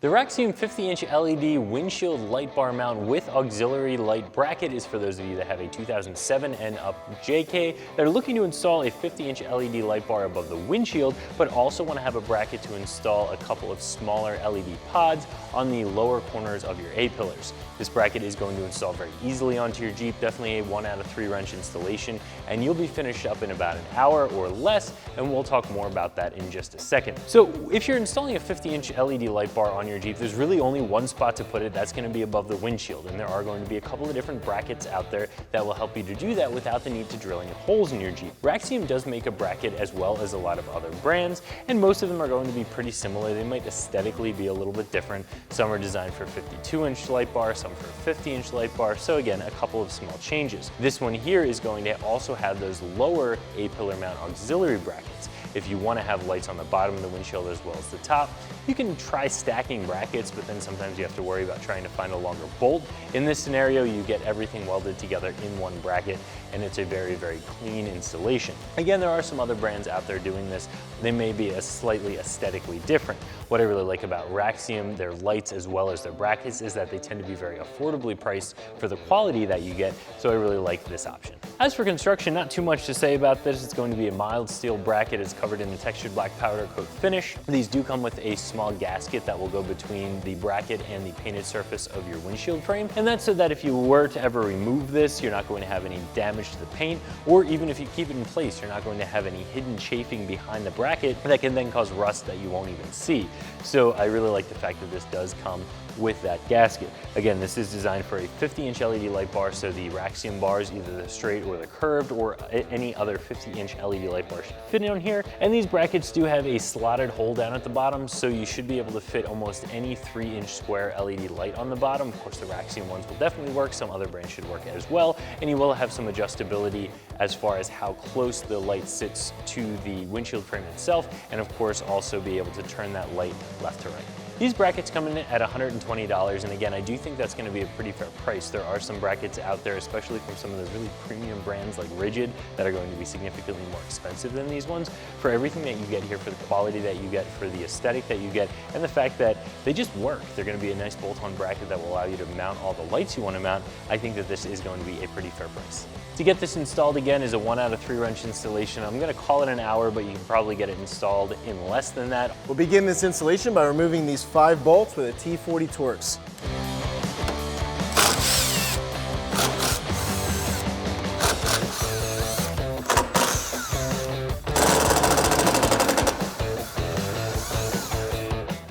The Raxiom 50-inch LED windshield light bar mount with auxiliary light bracket is for those of you that have a 2007 and up JK that are looking to install a 50-inch LED light bar above the windshield, but also want to have a bracket to install a couple of smaller LED pods on the lower corners of your A-pillars. This bracket is going to install very easily onto your Jeep, definitely a 1 out of 3 wrench installation, and you'll be finished up in about an hour or less, and we'll talk more about that in just a second. So if you're installing a 50-inch LED light bar on your Jeep, there's really only one spot to put it. That's going to be above the windshield, and there are going to be a couple of different brackets out there that will help you to do that without the need to drill any holes in your Jeep. Raxiom does make a bracket as well as a lot of other brands, and most of them are going to be pretty similar. They might aesthetically be a little bit different. Some are designed for 52-inch light bar, some for 50-inch light bar, so again, a couple of small changes. This one here is going to also have those lower A-pillar mount auxiliary brackets. If you want to have lights on the bottom of the windshield as well as the top, you can try stacking brackets, but then sometimes you have to worry about trying to find a longer bolt. In this scenario, you get everything welded together in one bracket, and it's a very, very clean installation. Again, there are some other brands out there doing this. They may be slightly aesthetically different. What I really like about Raxiom, their lights as well as their brackets, is that they tend to be very affordably priced for the quality that you get, so I really like this option. As for construction, not too much to say about this. It's going to be a mild steel bracket. It's covered in a textured black powder coat finish. These do come with a small gasket that will go between the bracket and the painted surface of your windshield frame, and that's so that if you were to ever remove this, you're not going to have any damage to the paint, or even if you keep it in place, you're not going to have any hidden chafing behind the bracket that can then cause rust that you won't even see. So I really like the fact that this does come with that gasket. Again, this is designed for a 50-inch LED light bar, so the Raxiom bars, either the straight or the curved or any other 50-inch LED light bar should fit on here. And these brackets do have a slotted hole down at the bottom, so you should be able to fit almost any 3-inch square LED light on the bottom. Of course, the Raxiom ones will definitely work. Some other brands should work as well, and you will have some adjustability as far as how close the light sits to the windshield frame itself, and of course also be able to turn that light left to right. These brackets come in at $120, and again, I do think that's going to be a pretty fair price. There are some brackets out there, especially from some of those really premium brands like Rigid, that are going to be significantly more expensive than these ones. For everything that you get here, for the quality that you get, for the aesthetic that you get, and the fact that they just work. They're going to be a nice bolt-on bracket that will allow you to mount all the lights you want to mount. I think that this is going to be a pretty fair price. To get this installed, again, is a 1 out of 3 wrench installation. I'm going to call it an hour, but you can probably get it installed in less than that. We'll begin this installation by removing these 5 bolts with a T40 Torx.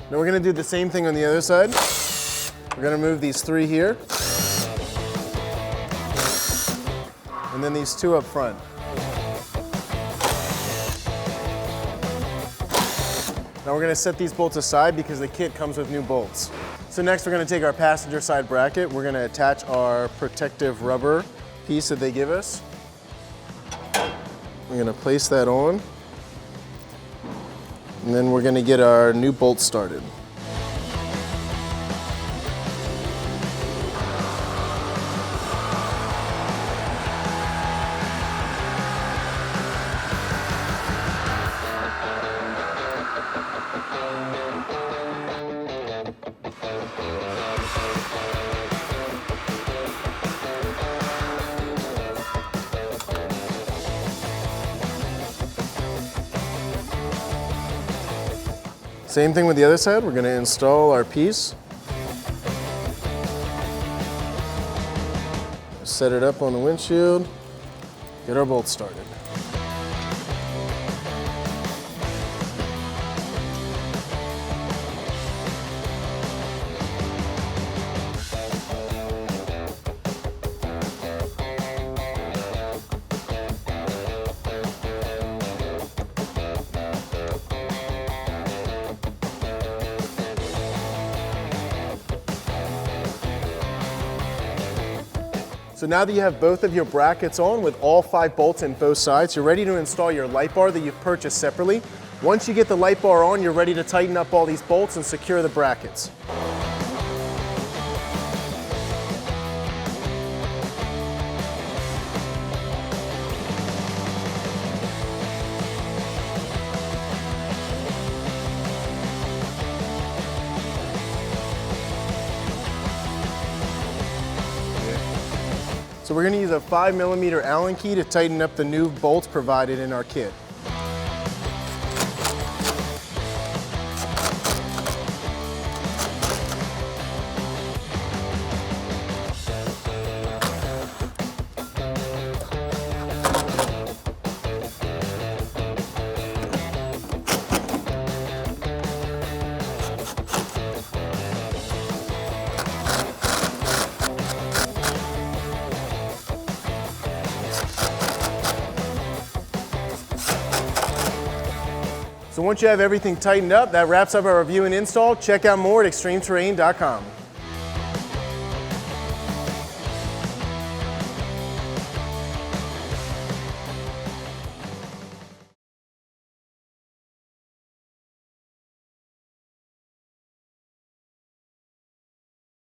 Now we're going to do the same thing on the other side. We're going to move these 3 here, and then these 2 up front. Now we're going to set these bolts aside because the kit comes with new bolts. So next we're going to take our passenger side bracket. We're going to attach our protective rubber piece that they give us. We're going to place that on, and then we're going to get our new bolts started. Same thing with the other side. We're going to install our piece. Set it up on the windshield. Get our bolts started. So now that you have both of your brackets on with all 5 bolts in both sides, you're ready to install your light bar that you've purchased separately. Once you get the light bar on, you're ready to tighten up all these bolts and secure the brackets. So we're going to use a 5mm Allen key to tighten up the new bolts provided in our kit. So once you have everything tightened up, that wraps up our review and install. Check out more at ExtremeTerrain.com.